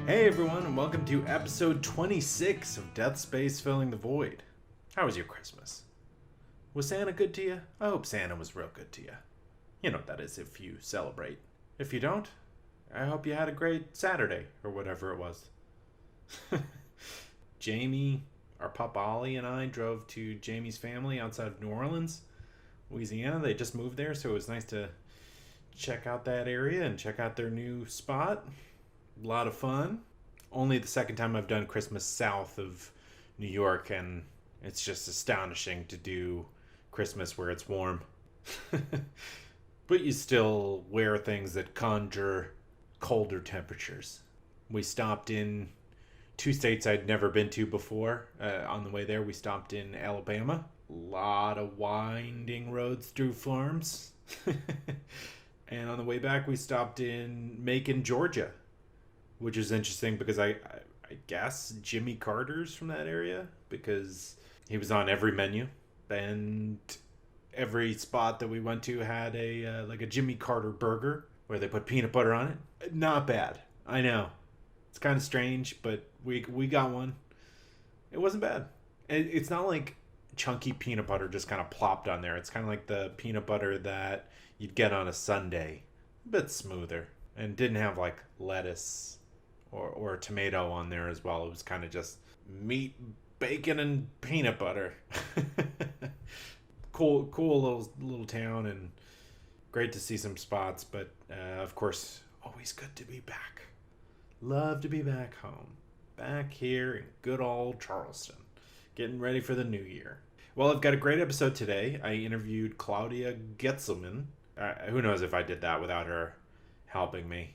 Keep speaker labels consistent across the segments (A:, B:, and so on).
A: Hey everyone, and welcome to episode 26 of Death Space Filling the Void. How was your Christmas? Was Santa good to you? I hope Santa was real good to you. You know what that is if you celebrate. If you don't, I hope you had a great Saturday, or whatever it was. Jamie, our pup Ollie, and I drove to Jamie's family outside of New Orleans, Louisiana. They just moved there, so it was nice to check out that area and check out their new spot. A lot of fun. Only the second time I've done Christmas south of New York, and it's just astonishing to do Christmas where it's warm. But you still wear things that conjure colder temperatures. We stopped in two states I'd never been to before. On the way there, we stopped in Alabama. A lot of winding roads through farms. And on the way back, we stopped in Macon, Georgia, which is interesting because I guess Jimmy Carter's from that area because he was on every menu, and every spot that we went to had a like a Jimmy Carter burger where they put peanut butter on it. Not bad. I know it's kind of strange, but we got one. It wasn't bad. It's not like chunky peanut butter just kind of plopped on there. It's kind of like the peanut butter that you'd get on a sundae, a bit smoother, and didn't have like lettuce or a tomato on there as well. It was kind of just meat, bacon, and peanut butter. Cool little town, and great to see some spots. But of course, always good to be back. Love to be back home, back here in good old Charleston, getting ready for the new year. Well, I've got a great episode today. I interviewed Claudia Goetzelmann. Who knows if I did that without her helping me.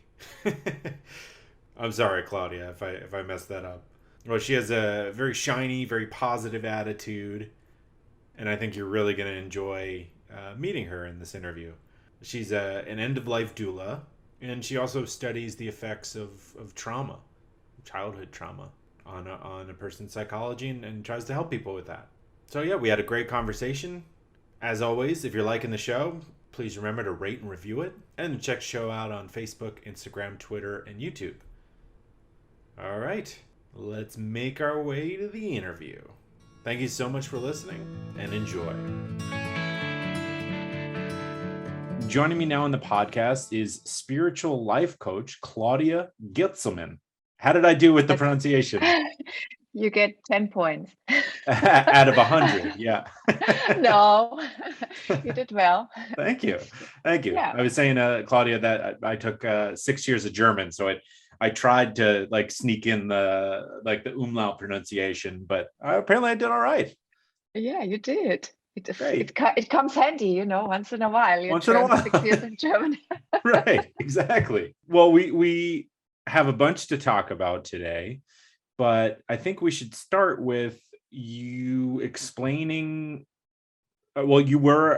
A: I'm sorry, Claudia, if I messed that up. Well, she has a very shiny, very positive attitude, and I think you're really going to enjoy meeting her in this interview. She's an end-of-life doula, and she also studies the effects of trauma, childhood trauma, on a person's psychology, and tries to help people with that. So yeah, we had a great conversation. As always, if you're liking the show, please remember to rate and review it, and check the show out on Facebook, Instagram, Twitter, and YouTube. All right, let's make our way to the interview. Thank you so much for listening, and enjoy. Joining me now on the podcast is spiritual life coach Claudia Goetzelmann. How did I do with the pronunciation?
B: You get 10 points.
A: Out of 100, yeah.
B: No, you did well.
A: Thank you.
B: Yeah.
A: I was saying, Claudia, that I took 6 years of German, so I tried to like sneak in the umlaut pronunciation, but apparently I did all right.
B: Yeah, you did.
A: Great.
B: It comes handy, once in a while. You
A: Once in a
B: turn
A: while.
B: 6 years in German.
A: Right, exactly. Well, we have a bunch to talk about today, but I think we should start with you explaining. Well, you were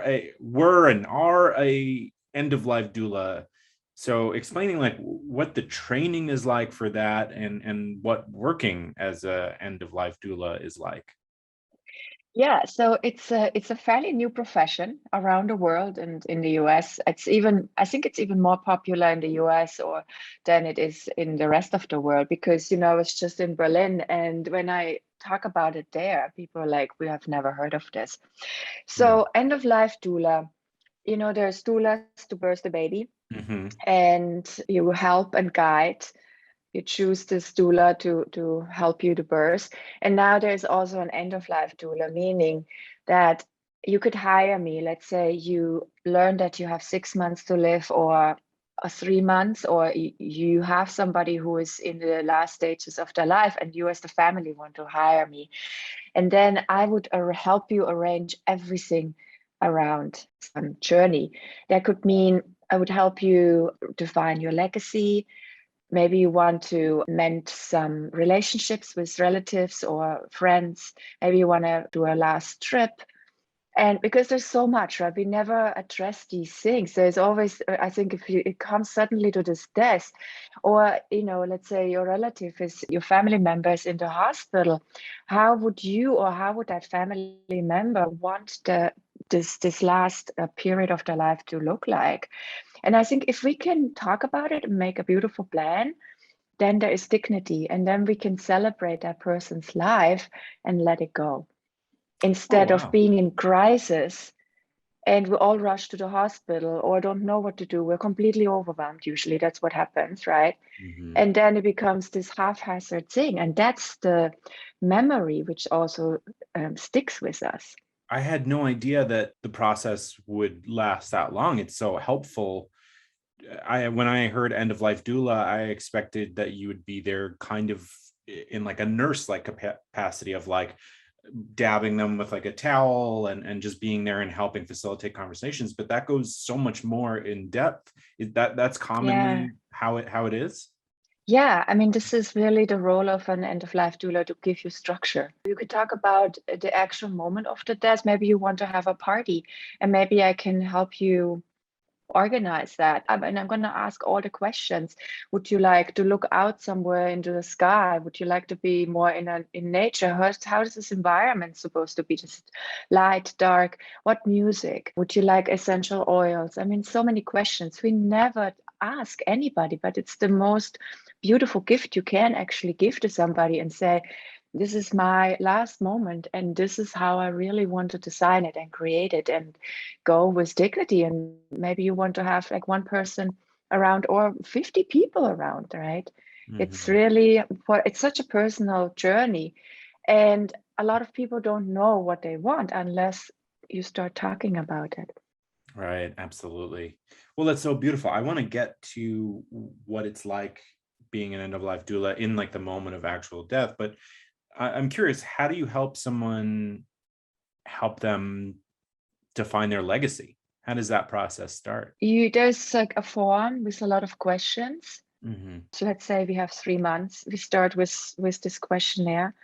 A: and are a end of life doula, so explaining like what the training is like for that, and what working as a end of life doula is like.
B: Yeah, so it's a fairly new profession around the world, and in the US. I think it's even more popular in the US or than it is in the rest of the world because it's just in Berlin, and when I talk about it there, people are like, we have never heard of this. So end of life doula, there's doulas to birth the baby,
A: Mm-hmm.
B: and you help and guide. You choose this doula to help you to birth. And now there's also an end of life doula, meaning that you could hire me. Let's say you learn that you have 6 months to live, or 3 months, or you have somebody who is in the last stages of their life, and you as the family want to hire me. And then I would help you arrange everything around some journey. That could mean I would help you define your legacy. Maybe you want to mend some relationships with relatives or friends. Maybe you want to do a last trip. And because there's so much, right? We never address these things. There's always, I think, if it comes suddenly to this death, or, let's say your relative is, your family member is in the hospital, how would you or how would that family member want this last period of their life to look like? And I think if we can talk about it and make a beautiful plan, then there is dignity, and then we can celebrate that person's life and let it go,
A: Oh,
B: instead of
A: wow.
B: being in crisis and we all rush to the hospital or don't know what to do. We're completely overwhelmed. Usually that's what happens, right?
A: Hmm.
B: And then it becomes this haphazard thing, and that's the memory which also sticks with us.
A: I had no idea that the process would last that long. It's so helpful. When I heard end of life doula, I expected that you would be there kind of in like a nurse like capacity of like dabbing them with like a towel and just being there and helping facilitate conversations, but that goes so much more in depth. That's
B: Yeah.
A: commonly how it is?
B: Yeah, I mean, this is really the role of an end of life doula, to give you structure. You could talk about the actual moment of the death. Maybe you want to have a party, and maybe I can help you organize that. And I'm going to ask all the questions. Would you like to look out somewhere into the sky? Would you like to be more in nature? How is this environment supposed to be? Just light, dark? What music? Would you like essential oils? I mean, so many questions. We never ask anybody, but it's the most beautiful gift you can actually give to somebody and say, this is my last moment, and this is how I really want to design it and create it, and go with dignity. And maybe you want to have like one person around or 50 people around, right? It's
A: Hmm.
B: really, it's such a personal journey, and a lot of people don't know what they want unless you start talking about it.
A: Right, absolutely. Well, that's so beautiful. I want to get to what it's like being an end of life doula in like the moment of actual death, but I'm curious, how do you help them define their legacy? How does that process start?
B: There's like a form with a lot of questions.
A: Hmm.
B: So let's say we have 3 months. We start with this questionnaire,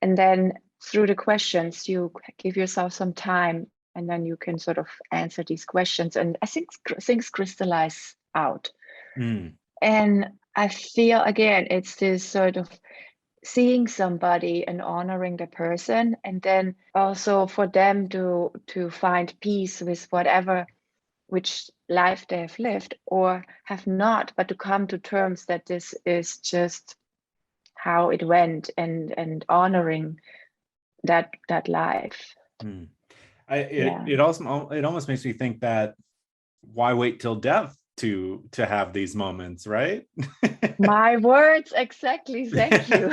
B: and then through the questions, you give yourself some time, and then you can sort of answer these questions. And I think things crystallize out.
A: Mm.
B: And I feel, again, it's this sort of seeing somebody and honoring the person, and then also for them to find peace with whatever, which life they have lived or have not, but to come to terms that this is just how it went, and honoring that life.
A: Mm.
B: Yeah.
A: It almost makes me think that why wait till death to have these moments, right?
B: My words, exactly. Thank you.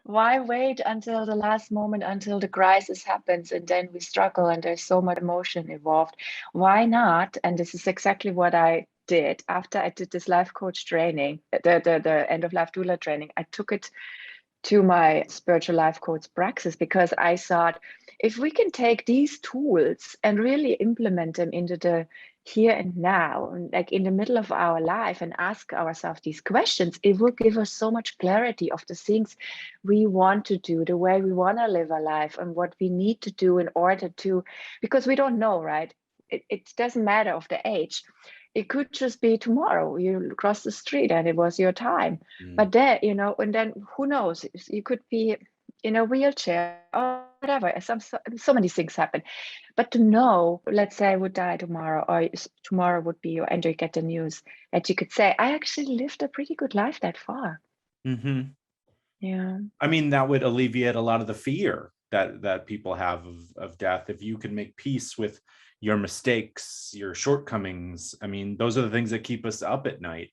B: Why wait until the last moment, until the crisis happens, and then we struggle and there's so much emotion involved? Why not? And this is exactly what I did after I did this life coach training, the end of life doula training. I took it to my spiritual life coach praxis, because I thought, if we can take these tools and really implement them into the here and now, like in the middle of our life, and ask ourselves these questions, it will give us so much clarity of the things we want to do, the way we want to live our life, and what we need to do in order to, because we don't know, right? It doesn't matter of the age. It could just be tomorrow you cross the street and it was your time.
A: Mm.
B: But there, and then who knows? You could be in a wheelchair or whatever. So many things happen. But to know, let's say I would die tomorrow, or tomorrow would be your end, you get the news that you could say, I actually lived a pretty good life that far.
A: Hmm.
B: Yeah.
A: I mean, that would alleviate a lot of the fear that people have of death if you can make peace with your mistakes, your shortcomings. I mean, those are the things that keep us up at night.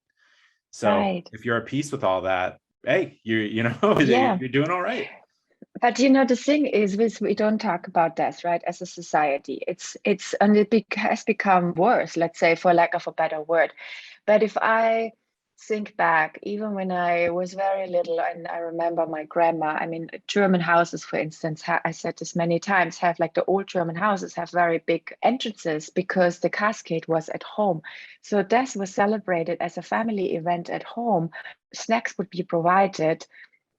A: So
B: Right.
A: if you're at peace with all that, hey, you know
B: Yeah.
A: you're doing all right.
B: But the thing is, we don't talk about death, right? As a society, and has become worse. Let's say, for lack of a better word. But if I think back, even when I was very little, and I remember my grandma. I mean, German houses, for instance, I said this many times, have like the old German houses have very big entrances because the cascade was at home. So death was celebrated as a family event at home. Snacks would be provided,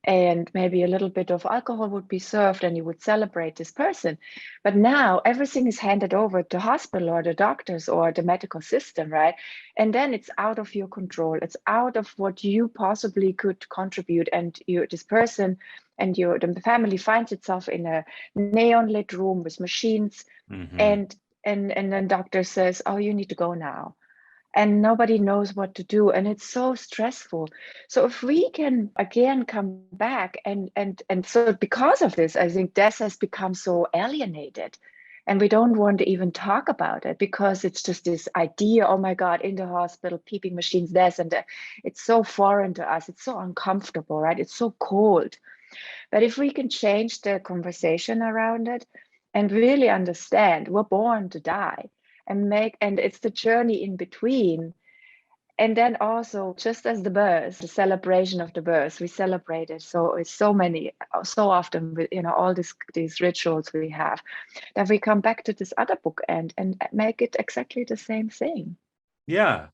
B: and maybe a little bit of alcohol would be served, and you would celebrate this person. But now everything is handed over to hospital or the doctors or the medical system, right? And then it's out of your control. It's out of what you possibly could contribute. And this person and the family finds itself in a neon lit room with machines,
A: Hmm.
B: and then doctor says, oh, you need to go now. and nobody knows what to do, and it's so stressful. So if we can again come back, and so because of this, I think death has become so alienated, and we don't want to even talk about it because it's just this idea, oh my God, in the hospital, peeping machines, this and that. It's so foreign to us. It's so uncomfortable, right? It's so cold. But if we can change the conversation around it and really understand we're born to die, and it's the journey in between. And then also, just as the birth, the celebration of the birth, we celebrate it. So it's so often with, all these rituals we have, that we come back to this other book and make it exactly the same thing.
A: Yeah.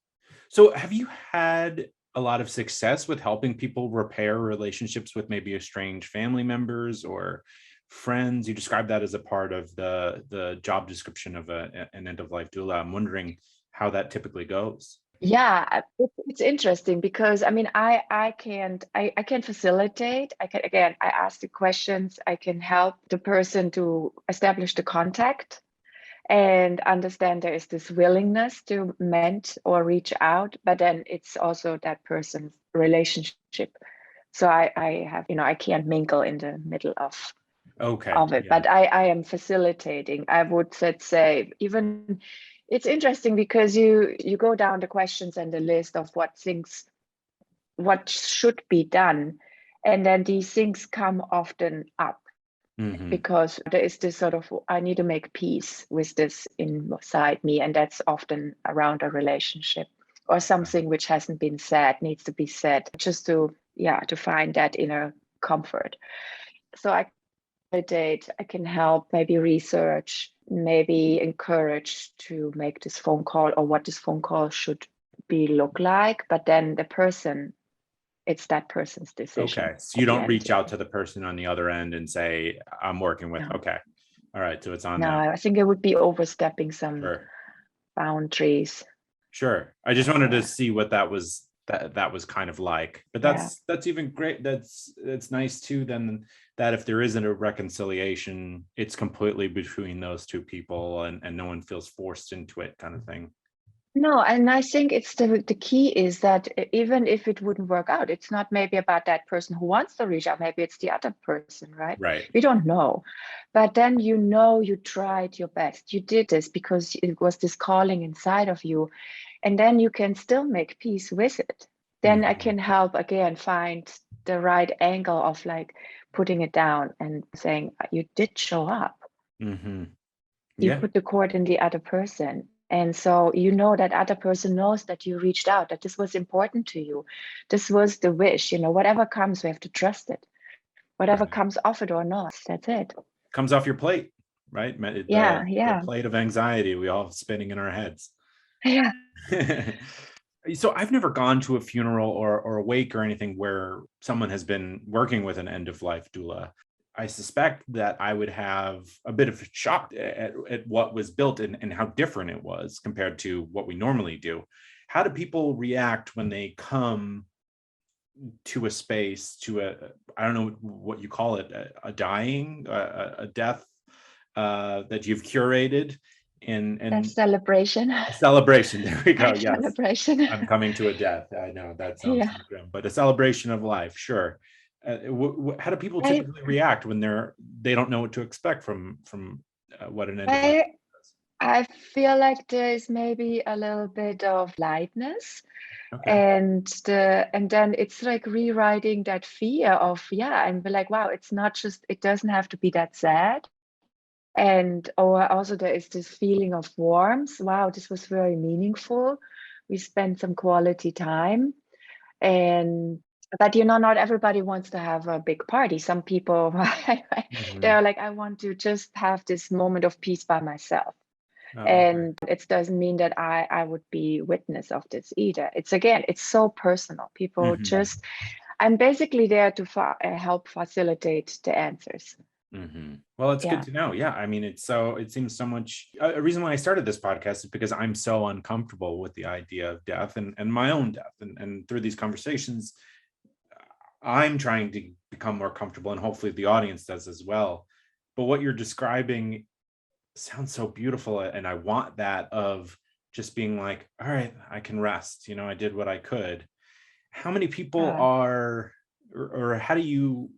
A: So have you had a lot of success with helping people repair relationships with maybe estranged family members or friends? You described that as a part of the job description of an end of life doula. I'm wondering how that typically goes.
B: Yeah, it's interesting because I mean I can facilitate. I ask the questions. I can help the person to establish the contact and understand there is this willingness to mend or reach out, but then it's also that person's relationship. So I have, I can't mingle in the middle of
A: Okay.
B: it,
A: Yeah.
B: but I am facilitating. I would say even it's interesting because you go down the questions and the list of what should be done, and then these things come often up
A: Mm-hmm.
B: because there is this sort of, I need to make peace with this inside me, and that's often around a relationship or something which hasn't been said, needs to be said, just to find that inner comfort. So I can help, maybe research, maybe encourage to make this phone call or what this phone call should be look like, but then it's that person's decision
A: Okay. So you
B: at the
A: don't
B: end.
A: reach out to the person on the other end and say, I'm working with,
B: No,
A: okay. All right. So it's on
B: no,
A: them.
B: I think it would be overstepping some
A: Sure.
B: boundaries.
A: Sure. I just wanted to
B: Yeah,
A: see what that was kind of like. But
B: yeah.
A: that's even great. That's nice too, then, that if there isn't a reconciliation, it's completely between those two people, and no one feels forced into it, kind of thing.
B: No, and I think it's the key is that even if it wouldn't work out, it's not maybe about that person who wants to reach out. Maybe it's the other person, right?
A: Right.
B: We don't know. But then you tried your best. You did this because it was this calling inside of you. And then you can still make peace with it. Then I
A: Hmm.
B: can help again find the right angle of like putting it down and saying, you did show up.
A: Hmm.
B: You
A: Yeah.
B: put the cord in the other person. And so that other person knows that you reached out, that this was important to you. This was the wish, whatever comes, we have to trust it. Whatever
A: Right.
B: comes off it or not, that's it.
A: Comes off your plate, right?
B: Yeah,
A: The
B: yeah,
A: plate of anxiety we all have spinning in our heads.
B: yeah.
A: So I've never gone to a funeral or a wake or anything where someone has been working with an end of life doula. I suspect that I would have a bit of a shock at what was built, and how different it was compared to what we normally do. How do people react when they come to a space, to I don't know what you call it, a dying, a death, that you've curated, and
B: That's celebration.
A: a celebration. There we go.
B: Life
A: Yes.
B: celebration.
A: I'm coming to a death. I know that sounds
B: Yeah.
A: so grim, but a celebration of life. Sure. How do people
B: I
A: typically react when they don't know what to expect from what an end of life
B: I
A: is?
B: I feel like there is maybe a little bit of lightness,
A: Okay.
B: and then it's like rewriting that fear of, and be like, wow, it doesn't have to be that sad. And or also there is this feeling of warmth. Wow, this was very meaningful. We spent some quality time. And but not everybody wants to have a big party. Some people
A: Hmm.
B: they're like, I want to just have this moment of peace by myself.
A: Oh, okay.
B: And it doesn't mean that I would be witness of this either. It's so personal. People
A: Hmm.
B: just, I'm basically there to help facilitate the answers.
A: Hmm. Well, it's good
B: Yeah.
A: to know. Yeah. I mean, it seems so much. A reason why I started this podcast is because I'm so uncomfortable with the idea of death, and my own death. And through these conversations, I'm trying to become more comfortable, and hopefully the audience does as well. But what you're describing sounds so beautiful, and I want that of just being like, all right, I can rest, I did what I could. How many people
B: Yeah.
A: are, or how do you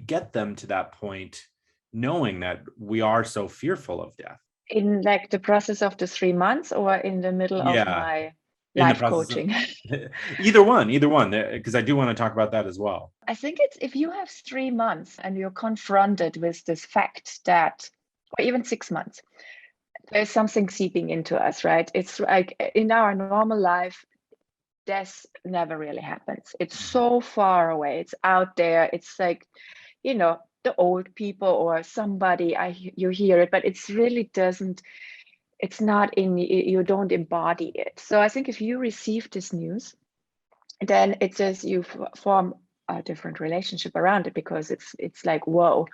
A: get them to that point, knowing that we are so fearful of death?
B: In like the process of the 3 months or in the middle of
A: Yeah,
B: my
A: in the
B: life
A: process of
B: coaching?
A: either one, because I do want to talk about that as well.
B: I think it's if you have 3 months and you're confronted with this fact that, or even 6 months, there's something seeping into us, right? It's like in our normal life, death never really happens. It's so far away. It's out there. It's like, the old people or somebody, you hear it, but it's really doesn't, it's not in, you don't embody it. So I think if you receive this news, then it says you form a different relationship around it, because it's like, whoa,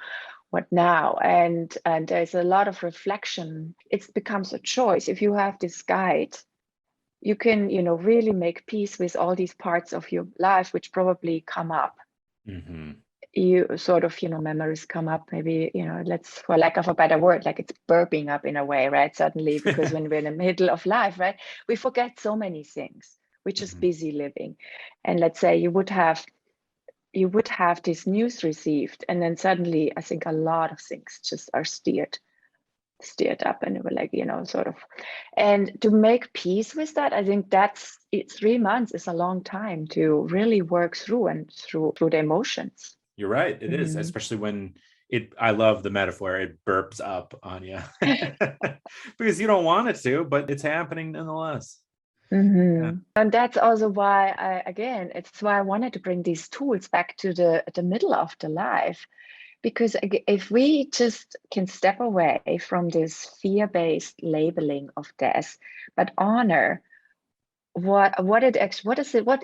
B: what now? And there's a lot of reflection. It becomes a choice. If you have this guide, you can really make peace with all these parts of your life which probably come up.
A: Mm-hmm.
B: You sort of, memories come up, maybe, let's, for lack of a better word, like it's burping up in a way, right? Suddenly, because when we're in the middle of life, right, we forget so many things. We're just
A: Mm-hmm.
B: busy living. And let's say you would have this news received, and then suddenly I think a lot of things just are steered up, and they were like, sort of. And to make peace with that, I think 3 months is a long time to really work through and through the emotions.
A: You're right. It is,
B: Mhm.
A: especially when I love the metaphor, it burps up on you because you don't want it to, but it's happening nonetheless. Yeah.
B: And that's also why it's why I wanted to bring these tools back to the middle of the life, because if we just can step away from this fear-based labeling of death, but honor what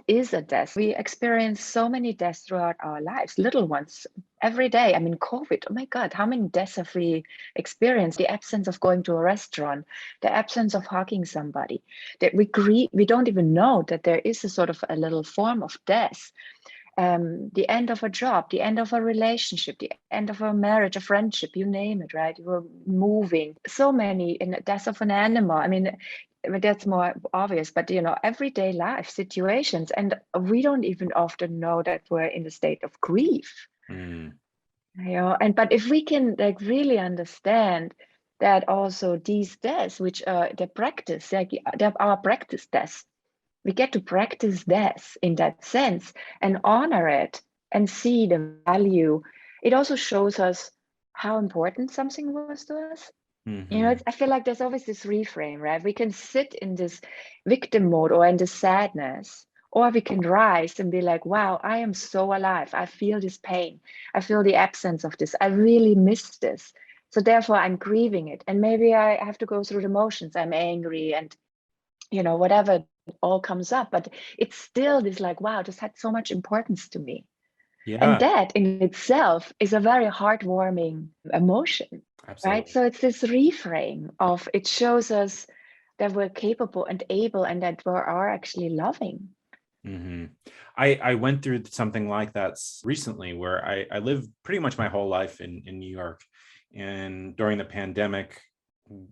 B: is a death. We experience so many deaths throughout our lives, little ones, every day. I mean, COVID, oh my God, how many deaths have we experienced? The absence of going to a restaurant, the absence of hugging somebody, that we don't even know that there is a sort of a little form of death. The end of a job, the end of a relationship, the end of a marriage, a friendship, you name it, right? You're moving. So many, in the death of an animal. I mean, that's more obvious, but everyday life situations, and we don't even often know that we're in a state of grief.
A: Mm.
B: And but if we can like really understand that also these deaths, which the practice, like they're our practice deaths, we get to practice death in that sense and honor it and see the value. It also shows us how important something was to us.
A: Mm-hmm.
B: I feel like there's always this reframe, right? We can sit in this victim mode or in this sadness, or we can rise and be like, wow, I am so alive. I feel this pain. I feel the absence of this. I really miss this. So therefore, I'm grieving it. And maybe I have to go through the motions. I'm angry and, whatever all comes up. But it's still this like, wow, this had so much importance to me. And
A: Yeah,
B: that in itself is a very heartwarming emotion, right?
A: absolutely.
B: So it's this reframe of it shows us that we're capable and able and that we are actually loving.
A: Mm-hmm. I went through something like that recently, where I lived pretty much my whole life in New York. And during the pandemic,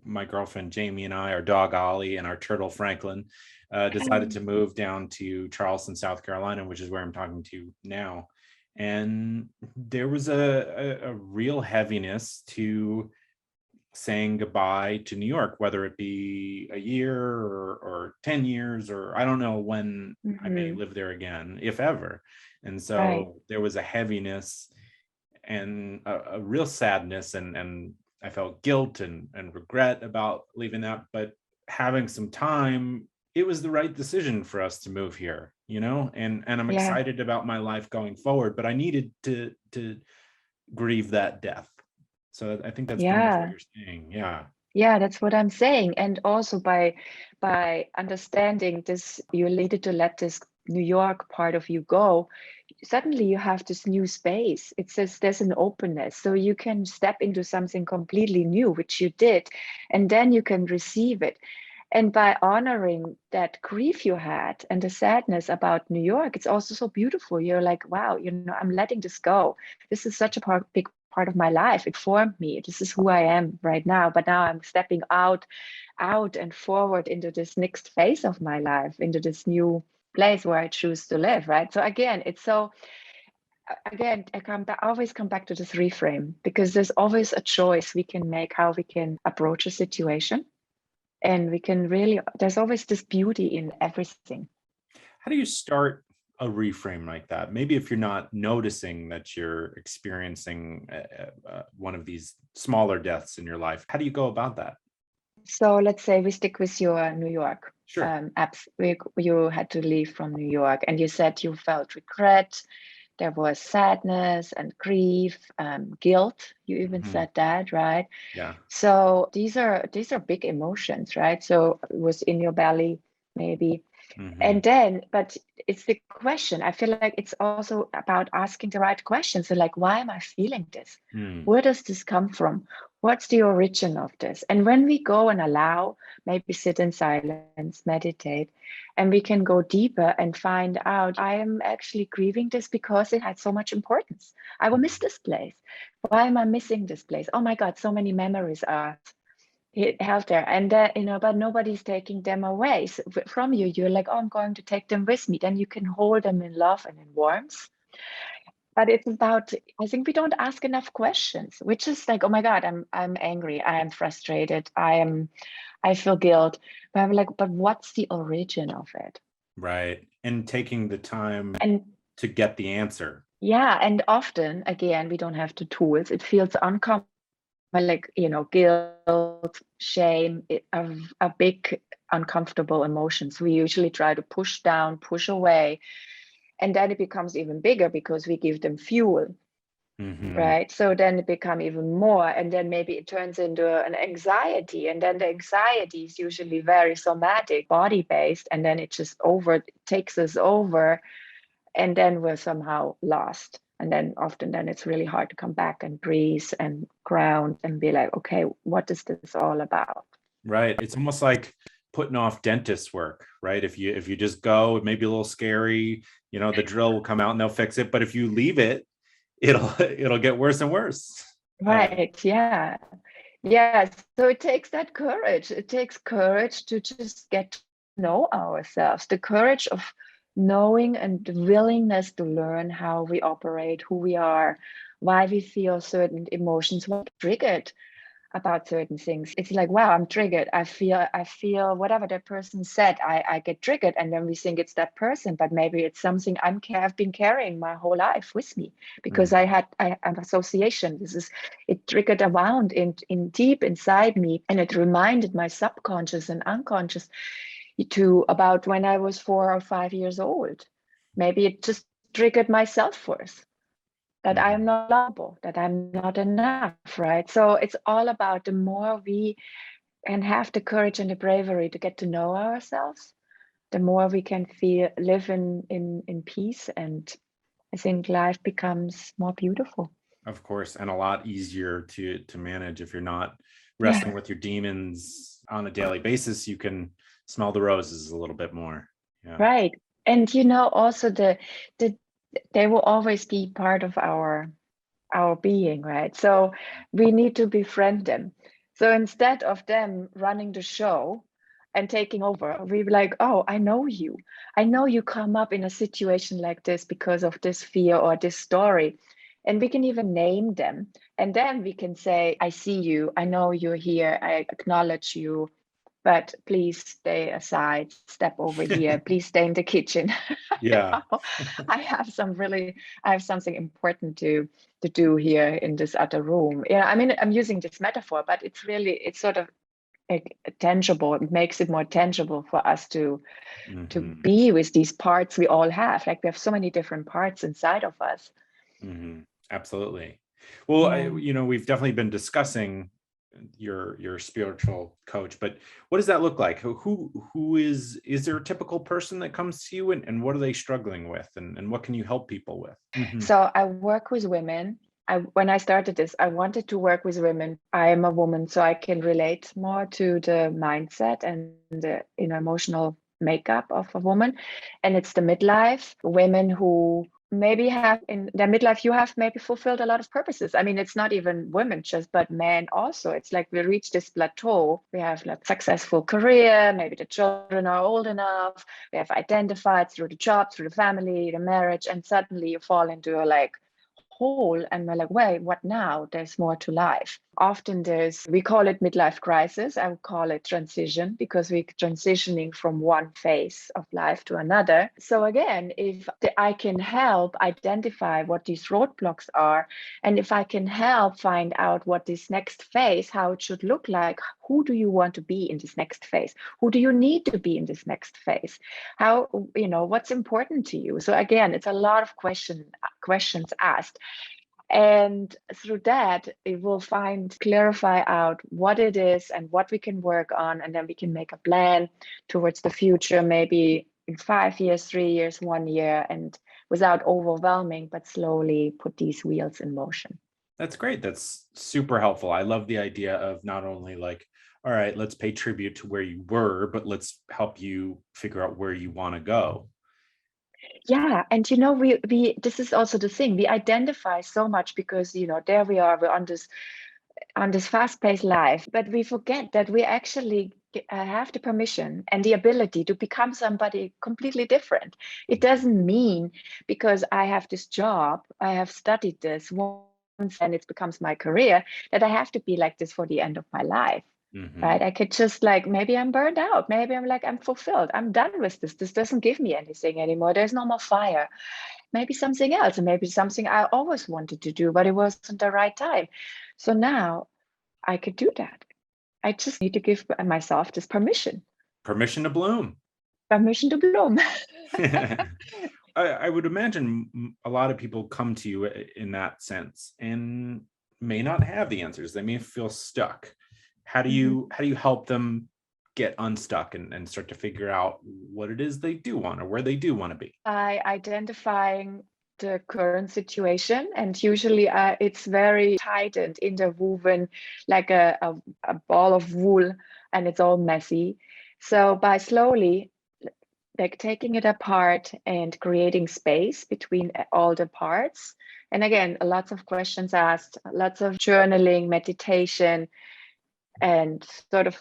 A: my girlfriend Jamie and I, our dog Ollie, and our turtle Franklin, decided to move down to Charleston, South Carolina, which is where I'm talking to now. And there was a real heaviness to saying goodbye to New York, whether it be a year or 10 years, or I don't know when I may
B: Mm-hmm.
A: live there again, if ever. And
B: Right.
A: so there was a heaviness and a real sadness, and I felt guilt and regret about leaving that. But having some time, it was the right decision for us to move here, and I'm
B: Yeah.
A: excited about my life going forward, but I needed to grieve that death. So I think that's pretty much what
B: Yeah.
A: you're saying. Yeah.
B: Yeah, that's what I'm saying. And also by understanding this, you needed to let this New York part of you go. Suddenly you have this new space. It says there's an openness. So you can step into something completely new, which you did, and then you can receive it. And by honoring that grief you had and the sadness about New York, it's also so beautiful. You're like, wow, I'm letting this go. This is such a big part of my life. It formed me. This is who I am right now. But now I'm stepping out and forward into this next phase of my life, into this new place where I choose to live, right? So again, it's so, again, I always come back to this reframe, because there's always a choice we can make how we can approach a situation. And we can really, there's always this beauty in everything.
A: How do you start a reframe like that? Maybe if you're not noticing that you're experiencing one of these smaller deaths in your life, how do you go about that?
B: So let's say we stick with your New York
A: Sure.
B: you had to leave from New York, and you said you felt regret. There was sadness and grief, guilt. You even said that, right?
A: Yeah.
B: So these are big emotions, right? So it was in your belly, maybe. And then, but it's the question. I feel like it's also about asking the right questions. So like, why am I feeling this? Where does this come from? What's the origin of this? And when we go and allow, maybe sit in silence, meditate, and we can go deeper and find out, I am actually grieving this because it had so much importance. I will miss this place. Why am I missing this place? Oh my God, so many memories are held there, and but nobody's taking them away from you. You're like, oh, I'm going to take them with me. Then you can hold them in love and in warmth. But it's about, I think we don't ask enough questions, which is like, oh my God, I'm angry, I am frustrated, I feel guilt. But I'm like, but what's the origin of it?
A: Right. And taking the time
B: And
A: to get the answer.
B: yeah, and often, again, we don't have the tools. It feels uncomfortable, like, guilt, shame, a big uncomfortable emotions. We usually try to push down, push away, and then it becomes even bigger because we give them fuel, right? So then it becomes even more, and then maybe it turns into an anxiety, and then the anxiety is usually very somatic, body based, and then it just takes us over, and then we're somehow lost. And then often then it's really hard to come back and breathe and ground and be like, okay, what is this all about?
A: Right. It's almost like putting off dentist work, right? If you just go, it may be a little scary, the drill will come out and they'll fix it. But if you leave it, it'll get worse and worse.
B: Right. Yeah. Yeah. So it takes that courage. It takes courage to just get to know ourselves, the courage of knowing and the willingness to learn how we operate, who we are, why we feel certain emotions, what triggered about certain things. It's like, wow, I'm triggered. I feel whatever that person said, I get triggered. And then we think it's that person, but maybe it's something I've been carrying my whole life with me because I have association. It triggered a wound in deep inside me. And it reminded my subconscious and unconscious to about when I was 4 or 5 years old. Maybe it just triggered my self-worth, that I'm not lovable, that I'm not enough, right? So it's all about, the more we can have the courage and the bravery to get to know ourselves, the more we can live in peace, and I think life becomes more beautiful.
A: Of course, and a lot easier to manage if you're not
B: Yeah,
A: wrestling with your demons on a daily basis. You can smell the roses a little bit more. Yeah.
B: right. And also they will always be part of our being, right? So we need to befriend them. So instead of them running the show and taking over, we be like, oh, I know you. I know you come up in a situation like this because of this fear or this story. And we can even name them. And then we can say, I see you. I know you're here. I acknowledge you. But please stay aside, step over here. Please stay in the kitchen.
A: Yeah.
B: I have something important to do here in this other room. Yeah, I mean, I'm using this metaphor, but it's sort of tangible. It makes it more tangible for us to be with these parts we all have. Like, we have so many different parts inside of us.
A: Absolutely. Well,
B: Yeah.
A: we've definitely been discussing your spiritual coach, but what does that look like? Who is there a typical person that comes to you, and what are they struggling with, and what can you help people with?
B: So I work with women. When I started this, I wanted to work with women. I am a woman, so I can relate more to the mindset and the emotional makeup of a woman. And it's the midlife women who maybe have in their midlife, you have maybe fulfilled a lot of purposes. I mean, it's not even women just, but men also. It's like we reach this plateau. We have like successful career, maybe the children are old enough. We have identified through the job, through the family, the marriage, and suddenly you fall into a like hole and we're like, wait, what now? There's more to life. Often we call it midlife crisis. I would call it transition because we're transitioning from one phase of life to another. So again, if I can help identify what these roadblocks are, and if I can help find out what this next phase, how it should look like, who do you want to be in this next phase? Who do you need to be in this next phase? How, what's important to you? So again, it's a lot of questions asked. And through that, it will clarify out what it is and what we can work on. And then we can make a plan towards the future, maybe in 5 years, 3 years, 1 year, and without overwhelming, but slowly put these wheels in motion.
A: That's great. That's super helpful. I love the idea of not only like, all right, let's pay tribute to where you were, but let's help you figure out where you want to go.
B: Yeah, and we this is also the thing. We identify so much because there we are. We're on this fast-paced life, but we forget that we actually have the permission and the ability to become somebody completely different. It doesn't mean because I have this job, I have studied this once, and it becomes my career, that I have to be like this for the end of my life.
A: Mm-hmm.
B: Right? I could just like, maybe I'm burned out. Maybe I'm fulfilled. I'm done with this. This doesn't give me anything anymore. There's no more fire. Maybe something else, and maybe something I always wanted to do, but it wasn't the right time. So now I could do that. I just need to give myself this permission.
A: Permission to bloom.
B: Permission to bloom.
A: I would imagine a lot of people come to you in that sense and may not have the answers. They may feel stuck. How do you help them get unstuck and start to figure out what it is they do want or where they do want to be?
B: By identifying the current situation, and usually it's very tight and interwoven like a ball of wool, and it's all messy. So by slowly like taking it apart and creating space between all the parts, and again, lots of questions asked, lots of journaling, meditation, and sort of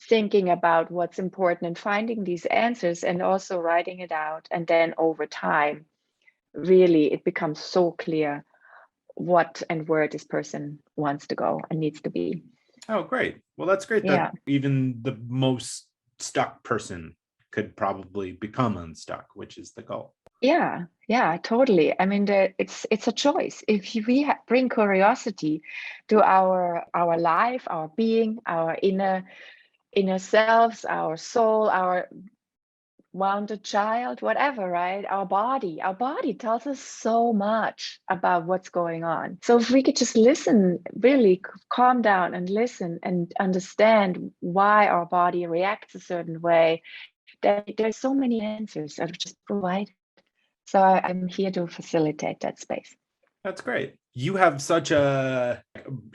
B: thinking about what's important and finding these answers and also writing it out. And then over time, really, it becomes so clear what and where this person wants to go and needs to be.
A: Oh, great. Well, that's great that even the most stuck person could probably become unstuck, which is the goal.
B: Yeah, totally. I mean, it's a choice. If we bring curiosity to our life, our being, our inner selves, our soul, our wounded child, whatever, right? Our body tells us so much about what's going on. So if we could just listen, really calm down and listen and understand why our body reacts a certain way, there's so many answers that are just provided. So I'm here to facilitate that space.
A: That's great. You have such a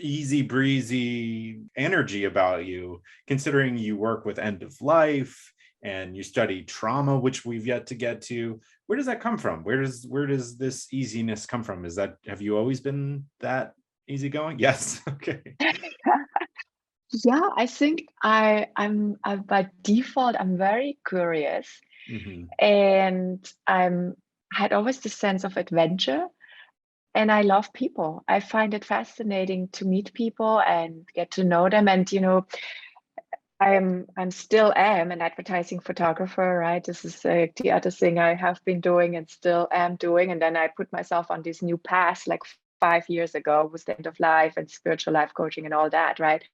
A: easy breezy energy about you, considering you work with end of life and you study trauma, which we've yet to get to. Where does that come from? Where does this easiness come from? Have you always been that easygoing? Yes. Okay.
B: Yeah, I think I'm by default, I'm very curious. And I had always this sense of adventure, and I love people. I find it fascinating to meet people and get to know them. And I'm still am an advertising photographer, right? This is the other thing I have been doing and still am doing. And then I put myself on this new path like 5 years ago with the end of life and spiritual life coaching and all that, right?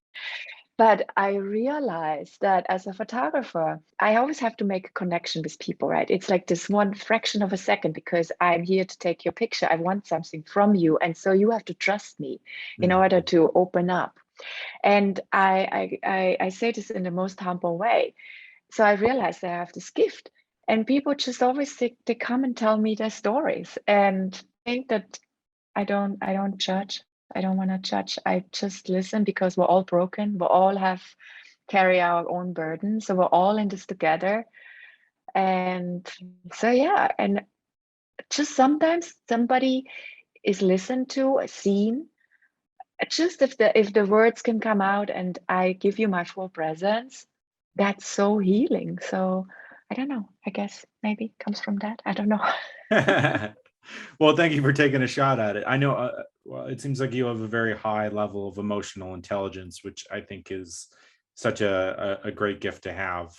B: But I realized that as a photographer, I always have to make a connection with people, right? It's like this one fraction of a second because I'm here to take your picture. I want something from you. And so you have to trust me in order to open up. And I say this in the most humble way. So I realized I have this gift. And people just always think, they come and tell me their stories and think that I don't judge. I don't want to judge. I just listen because we're all broken. We all carry our own burden. So we're all in this together. And so, yeah. And just sometimes somebody is listened to, seen. Just if the words can come out and I give you my full presence, that's so healing. So I don't know. I guess maybe it comes from that. I don't know.
A: Well, thank you for taking a shot at it. I know, well, it seems like you have a very high level of emotional intelligence, which I think is such a great gift to have,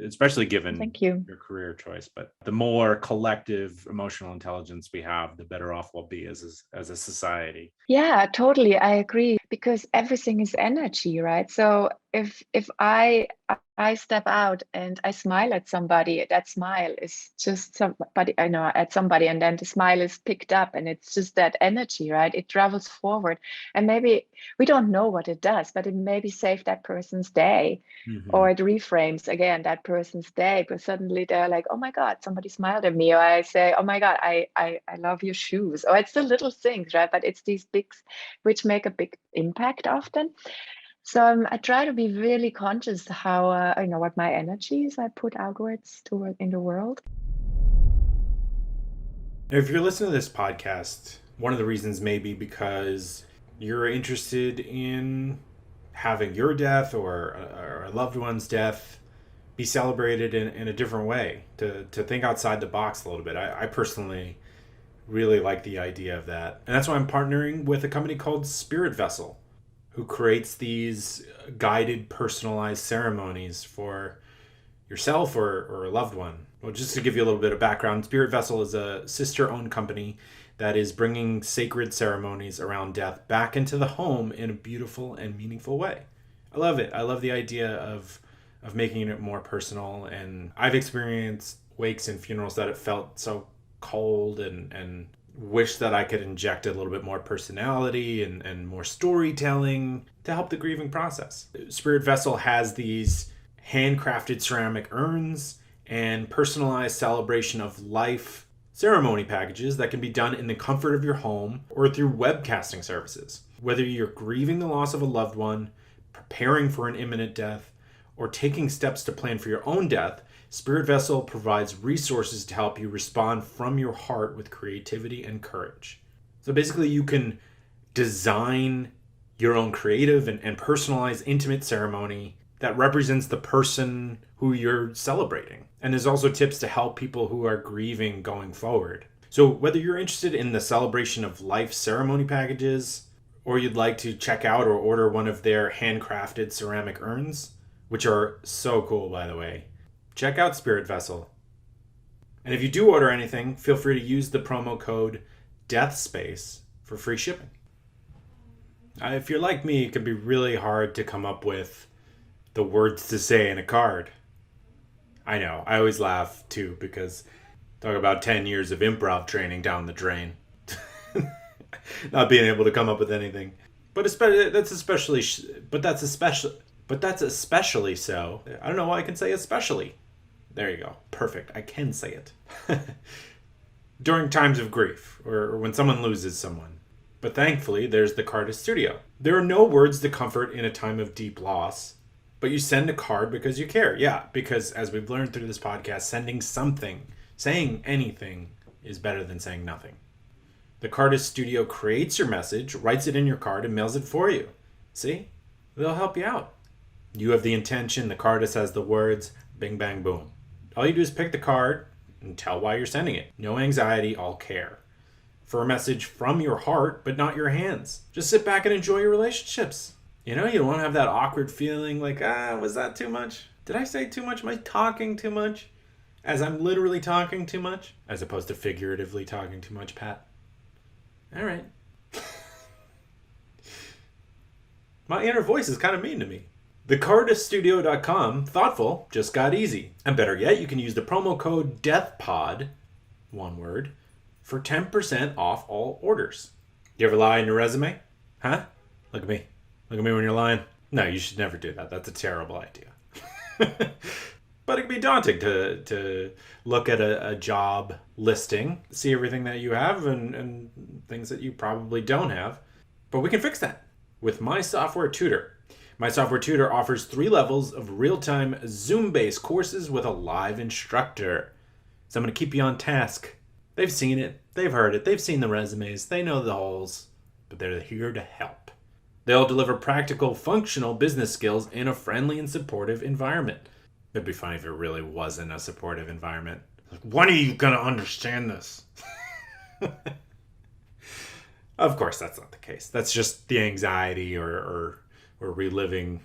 A: especially given
B: Thank you.
A: your career choice. But the more collective emotional intelligence we have, the better off we'll be as a society.
B: Yeah, totally. I agree because everything is energy, right? So if I step out and I smile at somebody, that smile is just somebody I know at somebody, and then the smile is picked up and it's just that energy, right? It travels forward. And maybe we don't know what it does, but it maybe saved that person's day.
A: Mm-hmm.
B: Or it reframes again that person's day, but suddenly they're like, oh my God, somebody smiled at me. Or I say, oh my God, I love your shoes. Or it's the little things, right? But it's these big, which make a big impact often. So I try to be really conscious how, what my energies I put outwards toward in the world.
A: If you're listening to this podcast, one of the reasons may be because you're interested in having your death or a loved one's death be celebrated in a different way, to think outside the box a little bit. I personally really like the idea of that. And that's why I'm partnering with a company called Spirit Vessel, who creates these guided, personalized ceremonies for yourself or a loved one. Well, just to give you a little bit of background, Spirit Vessel is a sister-owned company that is bringing sacred ceremonies around death back into the home in a beautiful and meaningful way. I love it. I love the idea of making it more personal. And I've experienced wakes and funerals that it felt so cold, and wish that I could inject a little bit more personality and more storytelling to help the grieving process. Spirit Vessel has these handcrafted ceramic urns and personalized celebration of life ceremony packages that can be done in the comfort of your home or through webcasting services. Whether you're grieving the loss of a loved one, preparing for an imminent death, or taking steps to plan for your own death, Spirit Vessel provides resources to help you respond from your heart with creativity and courage. So basically, you can design your own creative and personalized intimate ceremony that represents the person who you're celebrating. And there's also tips to help people who are grieving going forward. So whether you're interested in the celebration of life ceremony packages, or you'd like to check out or order one of their handcrafted ceramic urns, which are so cool, by the way, check out Spirit Vessel. And if you do order anything, feel free to use the promo code DEATHSPACE for free shipping. If you're like me, it can be really hard to come up with the words to say in a card. I know, I always laugh too, because talk about 10 years of improv training down the drain. Not being able to come up with anything. But that's especially so. I don't know why I can say especially. There you go. Perfect. I can say it. During times of grief, or when someone loses someone. But thankfully, there's the Cardist Studio. There are no words to comfort in a time of deep loss, but you send a card because you care. Yeah, because as we've learned through this podcast, sending something, saying anything, is better than saying nothing. The Cardist Studio creates your message, writes it in your card, and mails it for you. See? They'll help you out. You have the intention, the cardist has the words, bing, bang, boom. All you do is pick the card and tell why you're sending it. No anxiety, all care. For a message from your heart, but not your hands. Just sit back and enjoy your relationships. You know, you don't want to have that awkward feeling like, was that too much? Did I say too much? Am I talking too much? As I'm literally talking too much? As opposed to figuratively talking too much, Pat. All right. My inner voice is kind of mean to me. TheCardistStudio.com, thoughtful, just got easy. And better yet, you can use the promo code DEATHPOD, one word, for 10% off all orders. You ever lie in your resume? Huh? Look at me. Look at me when you're lying. No, you should never do that. That's a terrible idea. But it can be daunting to look at a job listing, see everything that you have and things that you probably don't have. But we can fix that with My Software Tutor. My Software Tutor offers 3 levels of real-time Zoom-based courses with a live instructor. So I'm going to keep you on task They've seen it, they've heard it, they've seen the resumes, they know the holes, but they're here to help. They'll deliver practical, functional business skills in a friendly and supportive environment. It'd be funny if it really wasn't a supportive environment. Like, when are you gonna understand this? Of course, that's not the case. That's just the anxiety or reliving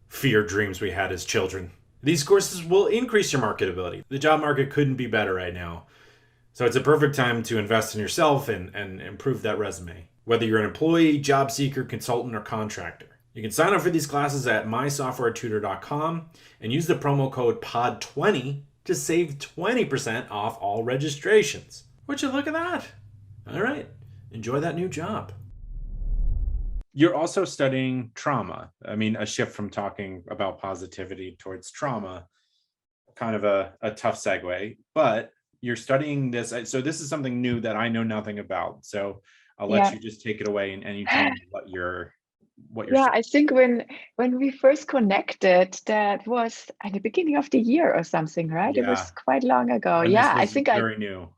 A: fear dreams we had as children. These courses will increase your marketability. The job market couldn't be better right now. So it's a perfect time to invest in yourself and improve that resume. Whether you're an employee, job seeker, consultant, or contractor. You can sign up for these classes at mysoftwaretutor.com and use the promo code POD20 to save 20% off all registrations. Would you look at that? All right, enjoy that new job. You're also studying trauma. I mean, a shift from talking about positivity towards trauma, kind of a tough segue, but you're studying this. So this is something new that I know nothing about. So I'll let you just take it away and you tell me what you're
B: Yeah, I think when we first connected, that was at the beginning of the year or something, right?
A: Yeah.
B: It was quite long ago.
A: When
B: Yeah,
A: this
B: I
A: was
B: think
A: very new.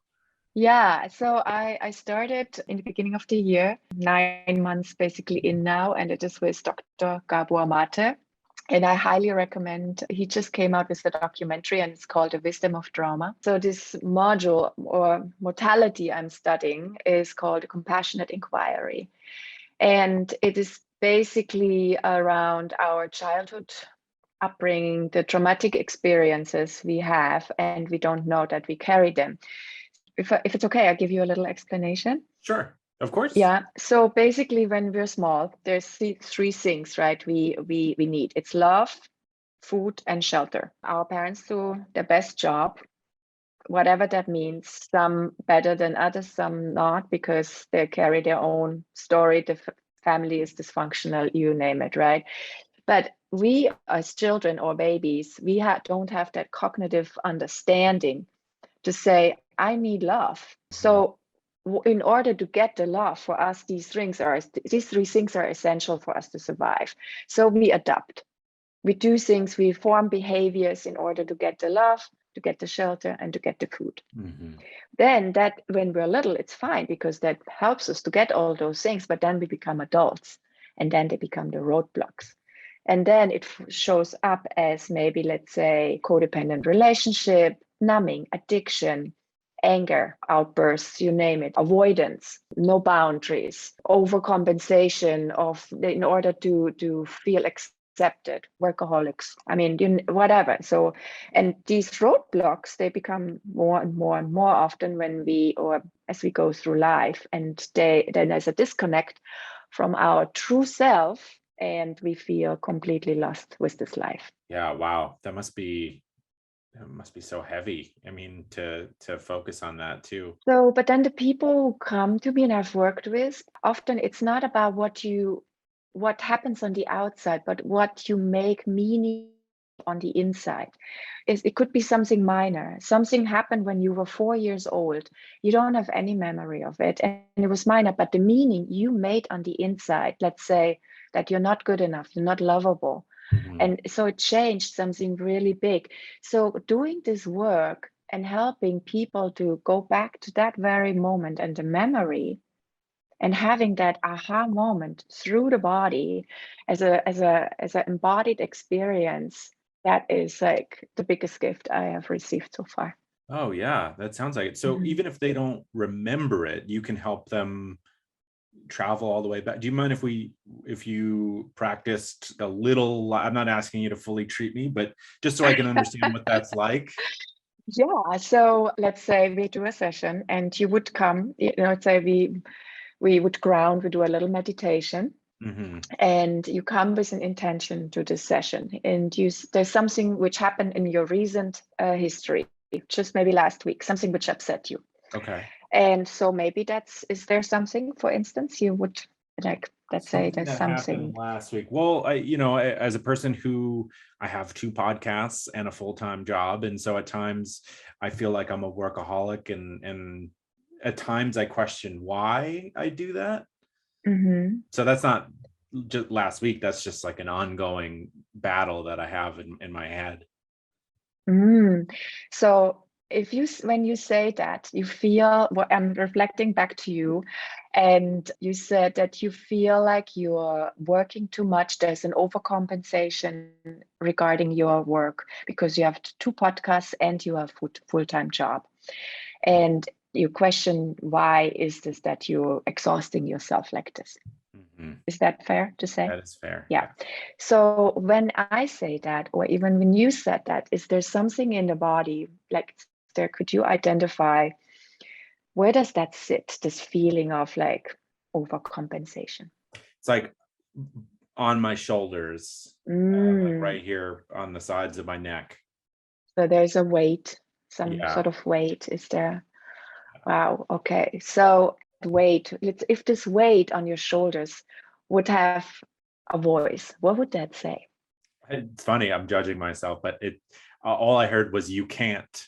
B: yeah. So I started in the beginning of the year, 9 months basically in now, and it is with Dr. Gabor Mate. And I highly recommend, he just came out with a documentary and it's called The Wisdom of Trauma. So this module or modality I'm studying is called Compassionate Inquiry. And it is basically around our childhood upbringing, the traumatic experiences we have, and we don't know that we carry them. If it's okay, I'll give you a little explanation.
A: Sure, of course.
B: Yeah. So basically, when we're small, there's three things, right? We need. It's love, food, and shelter. Our parents do their best job, whatever that means. Some better than others, some not, because they carry their own story. The family is dysfunctional, you name it, right? But we, as children or babies, we don't have that cognitive understanding to say, I need love. So in order to get the love for us, these three things are essential for us to survive. So we adapt. We do things, we form behaviors in order to get the love, to get the shelter, and to get the food. Then that when we're little, it's fine because that helps us to get all those things, but then we become adults and then they become the roadblocks. And then it shows up as maybe, let's say, codependent relationship, numbing, addiction, anger, outbursts, you name it, avoidance, no boundaries, overcompensation in order to feel accepted, workaholics, I mean, whatever. So, and these roadblocks, they become more and more and more often as we go through life, and then there's a disconnect from our true self, and we feel completely lost with this life.
A: Yeah, wow. That must be so heavy. I mean, to focus on that too.
B: So, but then the people who come to me and I've worked with, often it's not about what happens on the outside, but what you make meaning on the inside. It could be something minor. Something happened when you were 4 years old. You don't have any memory of it, and it was minor, but the meaning you made on the inside, let's say that you're not good enough, you're not lovable. And so it changed something really big. So doing this work and helping people to go back to that very moment and the memory and having that aha moment through the body as an embodied experience, that is like the biggest gift I have received so far.
A: Oh yeah, that sounds like it. So even if they don't remember it, you can help them travel all the way back. Do you mind if you practiced a little? I'm not asking you to fully treat me, but just so I can understand what that's like.
B: Yeah. So let's say we do a session and you would come, let's say we would ground, we do a little meditation. And you come with an intention to this session, and there's something which happened in your recent history, just maybe last week, something which upset you.
A: Okay.
B: And so maybe is there something, for instance, you would like, let's say there's something
A: last week. Well, as a person who I have 2 podcasts and a full-time job, and so at times I feel like I'm a workaholic, and at times I question why I do that. So that's not just last week. That's just like an ongoing battle that I have in my head.
B: So if you when you say that you feel what I'm reflecting back to you, and you said that you feel like you're working too much, there's an overcompensation regarding your work because you have two podcasts and you have full-time job, and you question why is this that you're exhausting yourself like this. Is that fair to say?
A: That is fair.
B: Yeah. So when I say that, or even when you said that, is there something in the body, like there, could you identify where does that sit, this feeling of like overcompensation?
A: It's like on my shoulders, like right here on the sides of my neck.
B: So there's a weight, some
A: Yeah.
B: sort of weight is there. Wow. Okay. So weight, if this weight on your shoulders would have a voice, what would that say?
A: It's funny, I'm judging myself, but all I heard was you can't.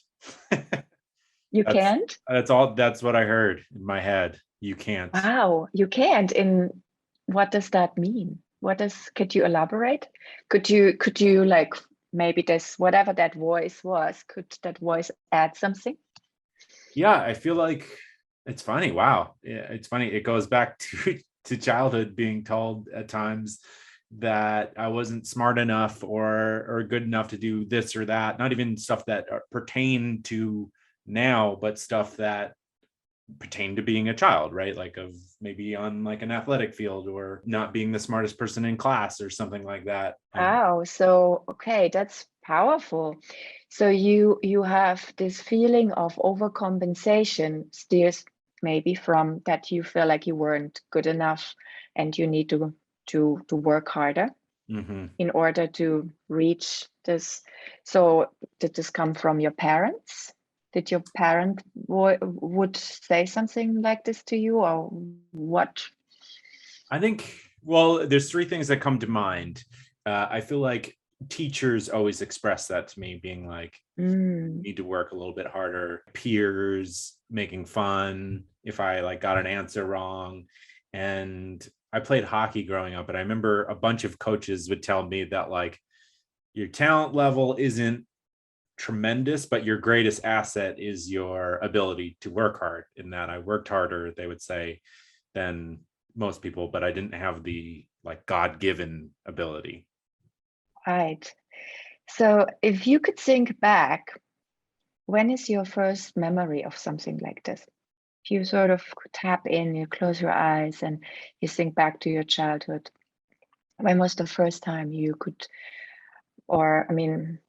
B: You can't?
A: That's what I heard in my head. You can't.
B: Wow, you can't. In what does that mean? Could you elaborate? Could you like maybe this whatever that voice was, could that voice add something?
A: Yeah, I feel like it's funny. Wow. Yeah, it's funny. It goes back to childhood, being told at times that I wasn't smart enough or good enough to do this or that. Not even stuff that pertain to now, but stuff that pertain to being a child, right? Like of maybe on like an athletic field or not being the smartest person in class or something like that.
B: Wow, so okay, that's powerful. So you have this feeling of overcompensation steers maybe from that you feel like you weren't good enough and you need to work harder in order to reach this. So did this come from your parents? Did your parent would say something like this to you, or what?
A: I think, well, there's three things that come to mind. I feel like teachers always express that to me, being like, need to work a little bit harder. Peers making fun if I like got an answer wrong. And I played hockey growing up, and I remember a bunch of coaches would tell me that like your talent level isn't tremendous, but your greatest asset is your ability to work hard. In that I worked harder, they would say, than most people, but I didn't have the like God-given ability.
B: Right. So if you could think back, when is your first memory of something like this? If you sort of tap in, you close your eyes and you think back to your childhood, when was the first time you could, or I mean,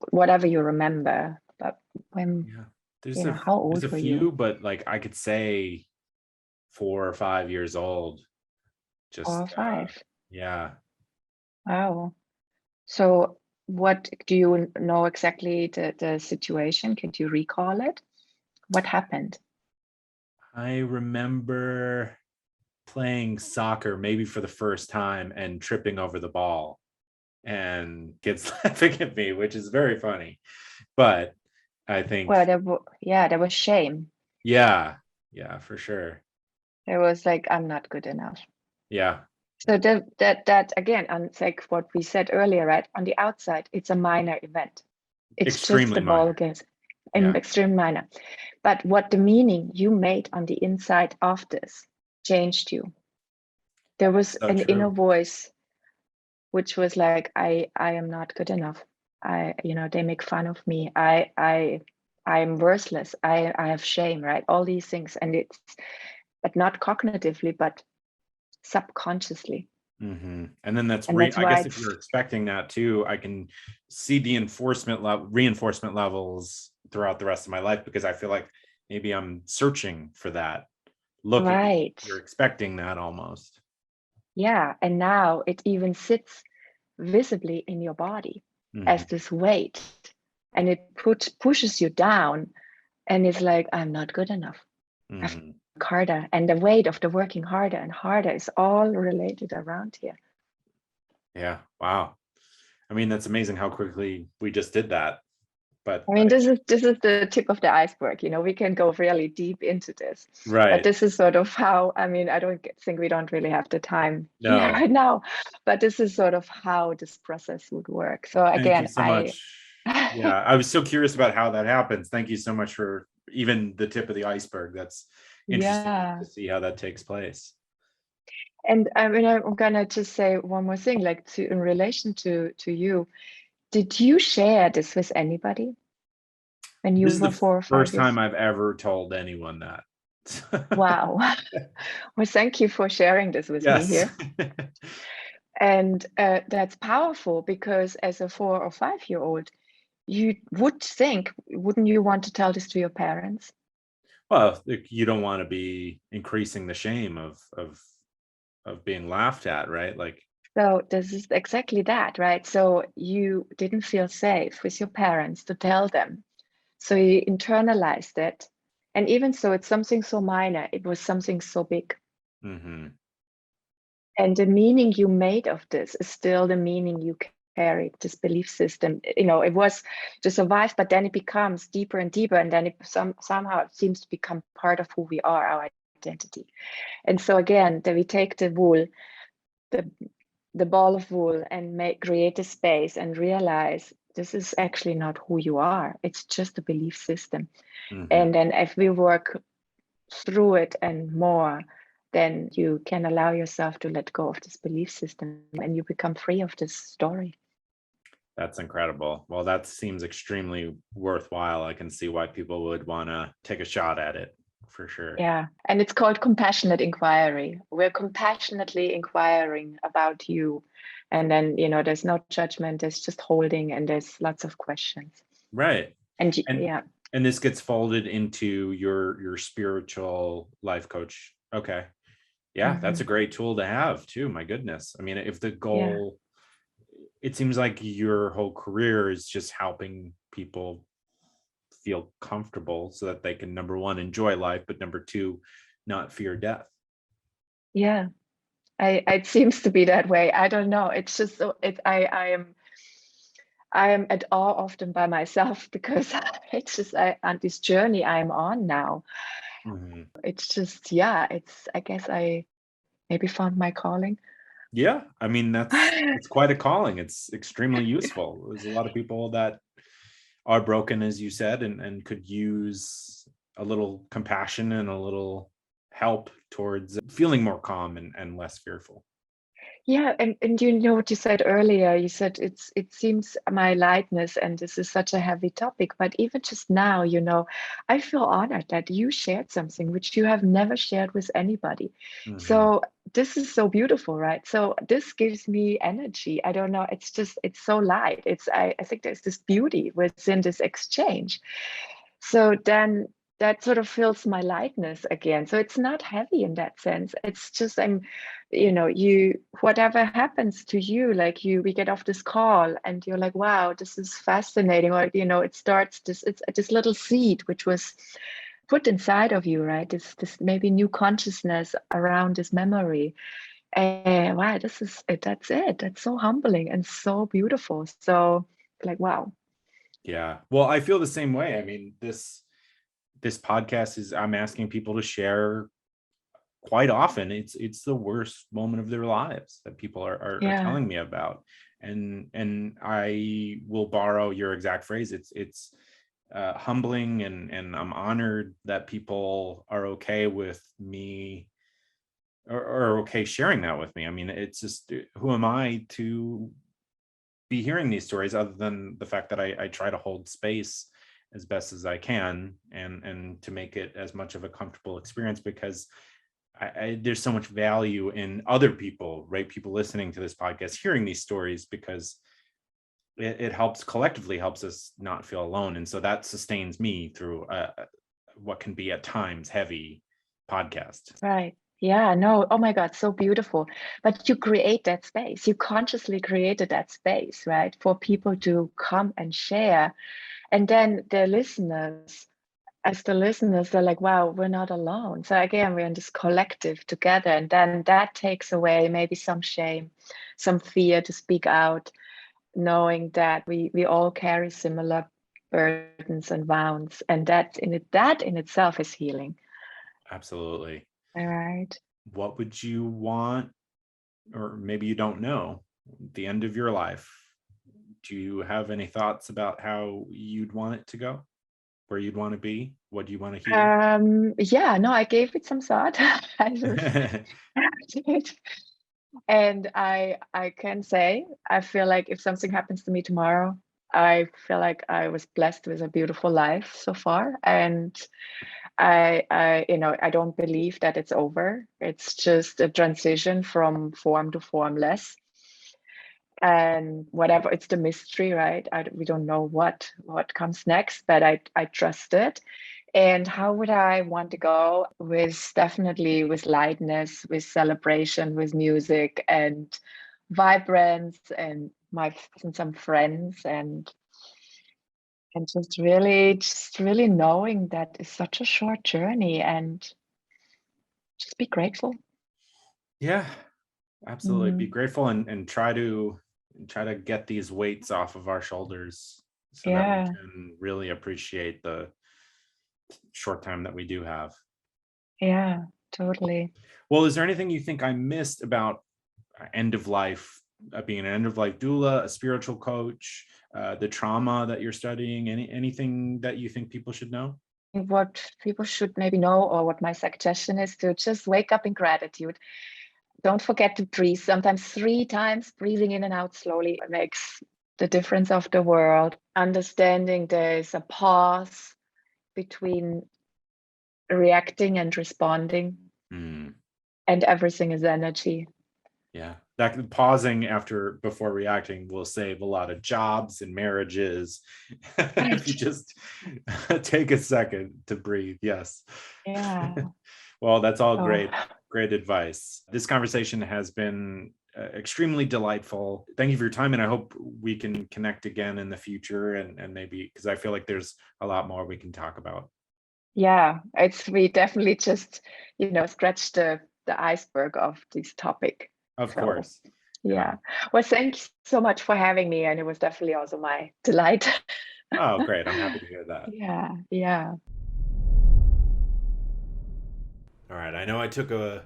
B: whatever you remember, but when, how
A: There's
B: old
A: a
B: were
A: few,
B: you?
A: but like I could say 4 or 5 years old.
B: 4 or
A: Just
B: 5.
A: yeah.
B: Wow. So what do you know exactly the situation? Could you recall it? What happened?
A: I remember playing soccer maybe for the first time and tripping over the ball and kids laughing at me, which is very funny. But I think,
B: Well, there was shame.
A: yeah, for sure.
B: There was like, I'm not good enough.
A: Yeah.
B: So that again, and it's like what we said earlier, right? On the outside, it's a minor event. It's just
A: Extremely
B: a ball
A: minor.
B: game,
A: Yeah.
B: extreme minor. But what the meaning you made on the inside of this changed you. There was
A: So
B: an inner
A: true.
B: voice which was like, I am not good enough. They make fun of me. I'm worthless. I have shame, right? All these things, and it's but not cognitively, but subconsciously.
A: And then
B: And that's
A: I
B: why
A: guess if
B: it's
A: you're expecting that too, I can see the reinforcement levels throughout the rest of my life, because I feel like maybe I'm searching for that. Looking,
B: right.
A: you're expecting that almost.
B: Yeah. And now it even sits visibly in your body as this weight, and it pushes you down, and it's like, I'm not good enough. I have to work harder. And the weight of the working harder and harder is all related around here.
A: Yeah. Wow. I mean, that's amazing how quickly we just did that. But
B: I mean, this is the tip of the iceberg. We can go really deep into this, but
A: right.
B: this is sort of how. I mean, I don't think we don't really have the time here
A: No.
B: right now, but this is sort of how this process would work. So
A: Thank you
B: again,
A: so much. Yeah, I was so curious about how that happens. Thank you so much for even the tip of the iceberg. That's interesting
B: Yeah.
A: to see how that takes place.
B: And I mean, I'm gonna just say one more thing, like in relation to you. Did you share this with anybody when you
A: This is
B: were
A: the
B: 4 or 5
A: first
B: years?
A: time I've ever told anyone that.
B: Wow. Well, thank you for sharing this with me
A: Yes.
B: here. And that's powerful because as a 4 or 5 year old, you would think, wouldn't you want to tell this to your parents?
A: Well, you don't want to be increasing the shame of being laughed at, right? Like,
B: So this is exactly that, right? So you didn't feel safe with your parents to tell them. So you internalized it. And even so, it's something so minor, it was something so big.
A: mhm.
B: And the meaning you made of this is still the meaning you carried, this belief system. You know, it was to survive, but then it becomes deeper and deeper. And then it somehow it seems to become part of who we are, our identity. And so again, that we take the wool, the the ball of wool, and create a space and realize this is actually not who you are. It's just a belief system.
A: Mhm.
B: And then if we work through it and more, then you can allow yourself to let go of this belief system and you become free of this story.
A: That's incredible. Well, that seems extremely worthwhile. I can see why people would want to take a shot at it for sure.
B: Yeah. And it's called compassionate inquiry. We're compassionately inquiring about you. And then, there's no judgment, there's just holding, and there's lots of questions.
A: Right.
B: And
A: And
B: yeah,
A: and this gets folded into your spiritual life coach. Okay. Yeah, that's a
B: mhm,
A: great tool to have too. My goodness. I mean, if the
B: yeah,
A: goal, it seems like your whole career is just helping people feel comfortable so that they can, number one, enjoy life, but number two, not fear death.
B: yeah. It seems to be that way. I don't know. It's just so I am at awe often by myself because it's just on this journey I'm on now.
A: Mhm.
B: It's just, yeah, I guess I maybe found my calling.
A: Yeah, I mean, it's quite a calling. It's extremely useful. There's a lot of people that are broken, as you said, and could use a little compassion and a little help towards feeling more calm and less fearful.
B: Yeah, and you know what you said earlier, you said it seems my lightness, and this is such a heavy topic, but even just now, I feel honored that you shared something which you have never shared with anybody.
A: Mhm.
B: So this is so beautiful, right? So this gives me energy. I don't know, it's so light. I think there's this beauty within this exchange. So then that sort of fills my lightness again. So it's not heavy in that sense. It's just you whatever happens to you, like we get off this call and you're like, wow, this is fascinating. Or it starts it's this little seed which was put inside of you, right? This maybe new consciousness around this memory. And wow, this is it. That's it. That's so humbling and so beautiful. So like, wow.
A: Yeah. Well, I feel the same way. I mean, this podcast is, I'm asking people to share quite often. It's the worst moment of their lives that people are
B: Yeah.
A: telling me about. And I will borrow your exact phrase. It's humbling, and I'm honored that people are okay with me, or okay sharing that with me. I mean, it's just, who am I to be hearing these stories, other than the fact that I try to hold space as best as I can, and to make it as much of a comfortable experience, because there's so much value in other people, right? People listening to this podcast, hearing these stories, because it helps, collectively helps us not feel alone. And so that sustains me through what can be at times heavy podcast.
B: Right. Yeah, no. Oh my God, so beautiful. But you create that space. You consciously created that space, right? For people to come and share. And then the listeners, they're like, wow, we're not alone. So again, we're in this collective together. And then that takes away maybe some shame, some fear to speak out, knowing that we all carry similar burdens and wounds. And that in itself is healing.
A: Absolutely.
B: All right.
A: What would you want, or maybe you don't know, the end of your life? Do you have any thoughts about how you'd want it to go? Where you'd want to be? What do you want to heal?
B: Yeah, no, I gave it some thought. I reflected. And I can say, I feel like if something happens to me tomorrow, I feel like I was blessed with a beautiful life so far. And I don't believe that it's over. It's just a transition from form to formless. And whatever, it's the mystery, right? We don't know what comes next, but I trust it. And how would I want to go? With definitely with lightness, with celebration, with music and vibrance, and and some friends, and just really knowing that it's such a short journey, and just be grateful.
A: Yeah, absolutely. Be
B: Mhm.
A: grateful and try to get these weights off of our shoulders so that we
B: Yeah,
A: can really appreciate the short time that we do have.
B: yeah, totally.
A: Well, is there anything you think I missed about end of life, being an end of life doula, a spiritual coach, the trauma that you're studying? Anything that you think people should know?
B: What people should maybe know, or what my suggestion is, to just wake up in gratitude. Don't forget to breathe. Sometimes 3 times breathing in and out slowly makes the difference of the world. Understanding there's a pause between reacting and responding,
A: Hmm.
B: and everything is energy.
A: Yeah, that pausing after before reacting will save a lot of jobs and marriages if you
B: Right.
A: just take a second to breathe. Yes.
B: Yeah.
A: Well, that's all
B: Oh,
A: great advice. This conversation has been extremely delightful. Thank you for your time, and I hope we can connect again in the future, and maybe because I feel like there's a lot more we can talk about.
B: yeah. We definitely just, scratched the iceberg of this topic.
A: Of
B: So
A: course. Yeah.
B: yeah. Well, thanks so much for having me, and it was definitely also my delight.
A: Oh, great. I'm happy to hear that.
B: Yeah, yeah.
A: All right, I know I took a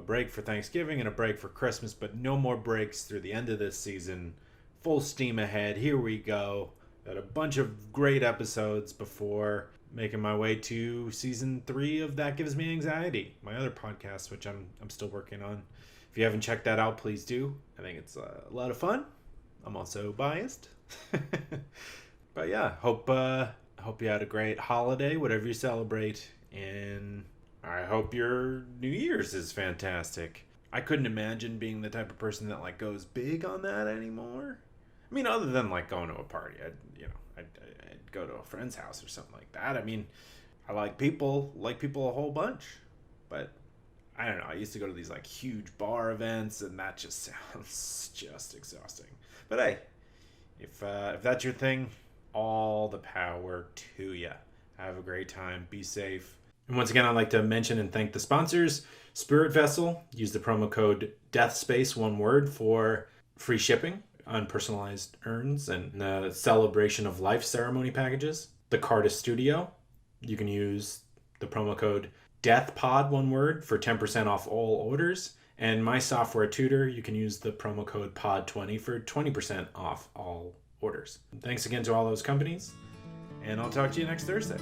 A: break for Thanksgiving and a break for Christmas, but no more breaks through the end of this season. Full steam ahead. Here we go. Got a bunch of great episodes before making my way to season 3 of That Gives Me Anxiety, my other podcast, which I'm still working on. If you haven't checked that out, please do. I think it's a lot of fun. I'm also biased. But yeah, hope you had a great holiday, whatever you celebrate, and I hope your New Year's is fantastic. I couldn't imagine being the type of person that like goes big on that anymore. I mean, other than like going to a party, I'd go to a friend's house or something like that. I mean, I like people a whole bunch, but I don't know. I used to go to these like huge bar events, and that just sounds just exhausting. But hey, if that's your thing, all the power to you. Have a great time. Be safe. And once again, I'd like to mention and thank the sponsors. Spirit Vessel. Use the promo code DeathSpace, one word, for free shipping on personalized urns and the Celebration of Life ceremony packages. The Cardist Studio. You can use the promo code DeathPod, one word, for 10% off all orders. And My Software Tutor, you can use the promo code POD20 for 20% off all orders. Thanks again to all those companies, and I'll talk to you next Thursday.